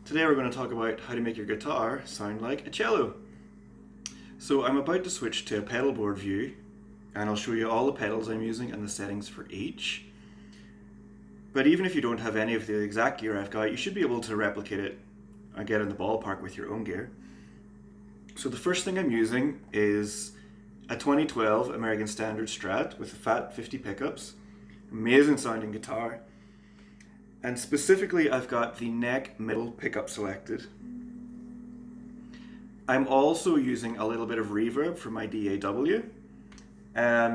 Today we're going to talk about how to make your guitar sound like a cello. So I'm about to switch to a pedal board view and I'll show you all the pedals I'm using and the settings for each. But even if you don't have any of the exact gear I've got, you should be able to replicate it and get in the ballpark with your own gear. So the first thing I'm using is a 2012 American Standard Strat with fat 50 pickups. Amazing sounding guitar. And specifically, I've got the neck middle pickup selected. I'm also using a little bit of reverb for my DAW.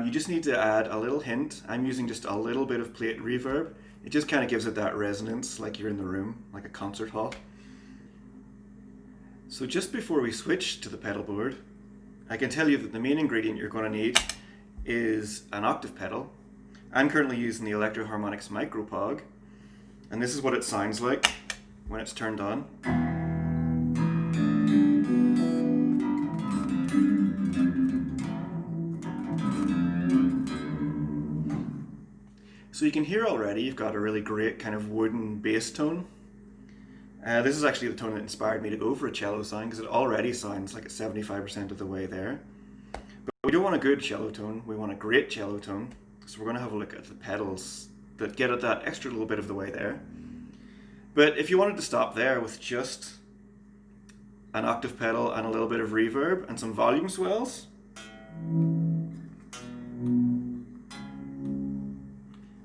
You just need to add a little hint. I'm using just a little bit of plate reverb. It just kind of gives it that resonance like you're in the room, like a concert hall. So just before we switch to the pedal board, I can tell you that the main ingredient you're going to need is an octave pedal. I'm currently using the Electro Harmonix Micropog. And this is what it sounds like when it's turned on. So you can hear already you've got a really great kind of wooden bass tone. This is actually the tone that inspired me to go for a cello sound because it already sounds like it's 75% of the way there. But we don't want a good cello tone, we want a great cello tone. So we're going to have a look at the pedals that get at that extra little bit of the way there. But if you wanted to stop there with just an octave pedal and a little bit of reverb and some volume swells,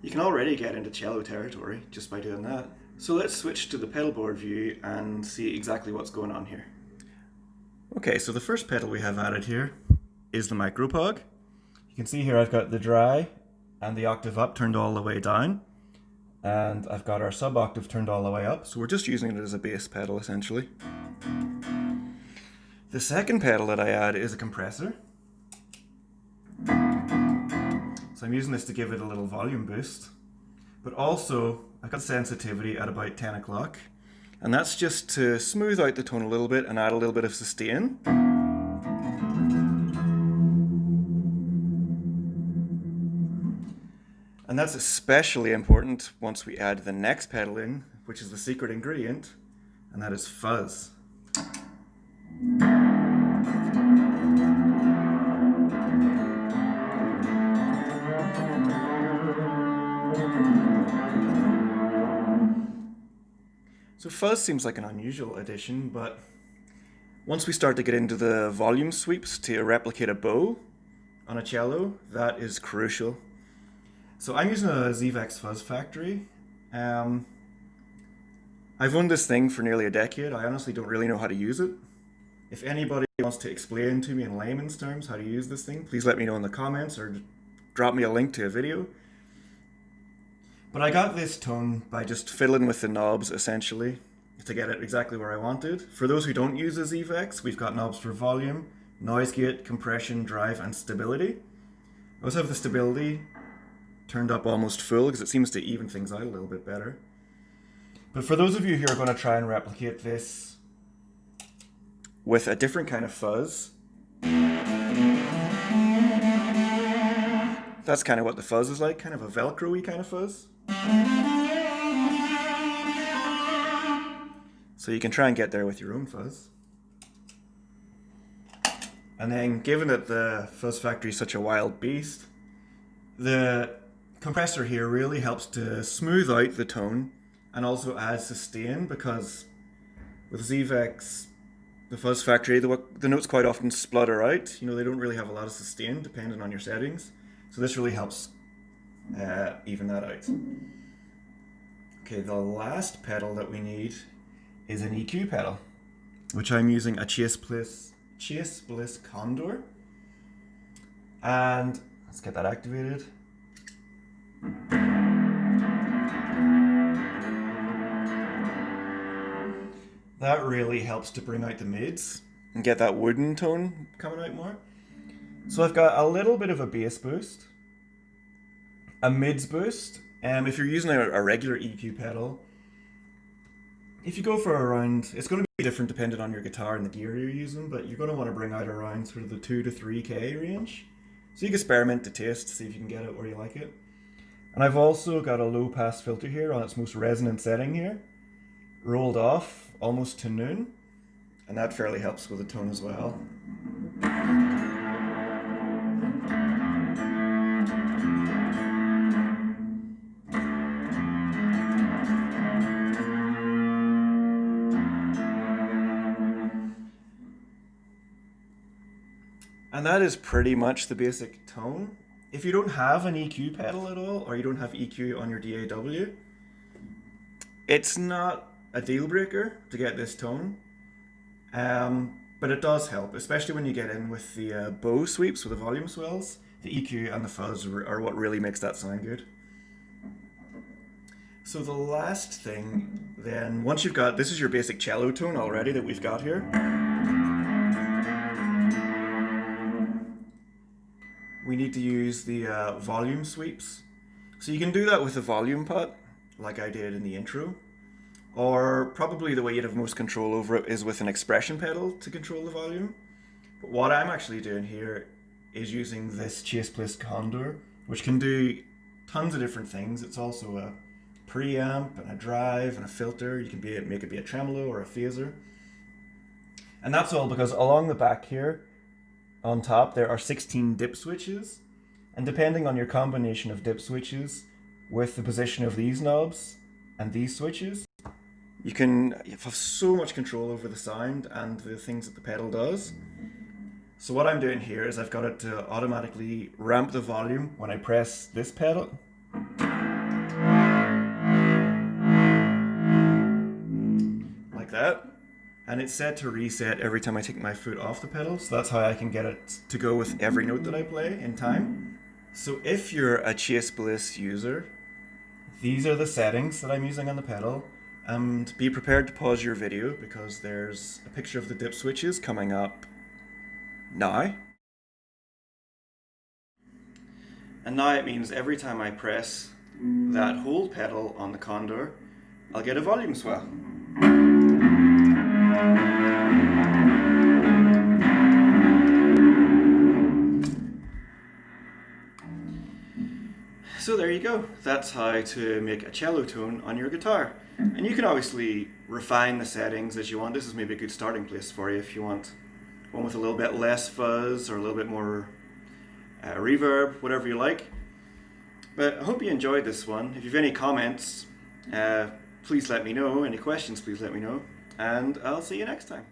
you can already get into cello territory just by doing that. So let's switch to the pedal board view and see exactly what's going on here. Okay, so the first pedal we have added here is the Micropog. You can see here I've got the dry and the octave up turned all the way down, and I've got our sub octave turned all the way up, so we're just using it as a bass pedal essentially. The second pedal that I add is a compressor. So I'm using this to give it a little volume boost, but also I've got sensitivity at about 10 o'clock, and that's just to smooth out the tone a little bit and add a little bit of sustain. And that's especially important once we add the next pedal in, which is the secret ingredient, and that is fuzz. So fuzz seems like an unusual addition, but once we start to get into the volume sweeps to replicate a bow on a cello, that is crucial. So I'm using a Zvex Fuzz Factory. I've owned this thing for nearly a decade. I honestly don't really know how to use it. If anybody wants to explain to me in layman's terms how to use this thing, please let me know in the comments or drop me a link to a video. But I got this tone by just fiddling with the knobs essentially to get it exactly where I wanted. For those who don't use a Zvex, we've got knobs for volume, noise gate, compression, drive, and stability. I also have the stability turned up almost full because it seems to even things out a little bit better. But for those of you who are going to try and replicate this with a different kind of fuzz, that's kind of what the fuzz is like, kind of a Velcro-y kind of fuzz. So you can try and get there with your own fuzz. And then given that the Fuzz Factory is such a wild beast, the compressor here really helps to smooth out the tone and also add sustain, because with Zvex, the Fuzz Factory, the notes quite often splutter out. You know, they don't really have a lot of sustain depending on your settings. So this really helps even that out. Okay, the last pedal that we need is an EQ pedal, which I'm using a Chase Bliss Condor. And let's get that activated. That really helps to bring out the mids and get that wooden tone coming out more. So I've got a little bit of a bass boost, a mids boost. If you're using a regular EQ pedal, if you go for around, it's going to be different depending on your guitar and the gear you're using, but you're going to want to bring out around sort of the 2 to 3K range. So you can experiment to taste, see if you can get it where you like it. And I've also got a low pass filter here on its most resonant setting here. rolled off almost to noon, and that fairly helps with the tone as well. And that is pretty much the basic tone. If you don't have an EQ pedal at all, or you don't have EQ on your DAW, it's not a deal breaker to get this tone, but it does help, especially when you get in with the bow sweeps with the volume swells. The EQ and the fuzz are what really makes that sound good. So the last thing then, once you've got, this is your basic cello tone already that we've got here. We need to use the volume sweeps. So you can do that with the volume pot, like I did in the intro. Or probably the way you'd have most control over it is with an expression pedal to control the volume. But what I'm actually doing here is using this Chase Bliss Condor, which can do tons of different things. It's also a preamp and a drive and a filter. You can make it be a tremolo or a phaser. And that's all because along the back here, on top, there are 16 dip switches, and depending on your combination of dip switches with the position of these knobs and these switches, you have so much control over the sound and the things that the pedal does. So what I'm doing here is I've got it to automatically ramp the volume when I press this pedal. Like that. And it's set to reset every time I take my foot off the pedal, so that's how I can get it to go with every note that I play in time. So if you're a Chase Bliss user, these are the settings that I'm using on the pedal, and be prepared to pause your video because there's a picture of the dip switches coming up now. And now it means every time I press that hold pedal on the Condor, I'll get a volume swell. So there you go. That's how to make a cello tone on your guitar. And you can obviously refine the settings as you want. This is maybe a good starting place for you if you want one with a little bit less fuzz or a little bit more reverb, whatever you like. But I hope you enjoyed this one. If you have any comments, please let me know. Any questions, please let me know. And I'll see you next time.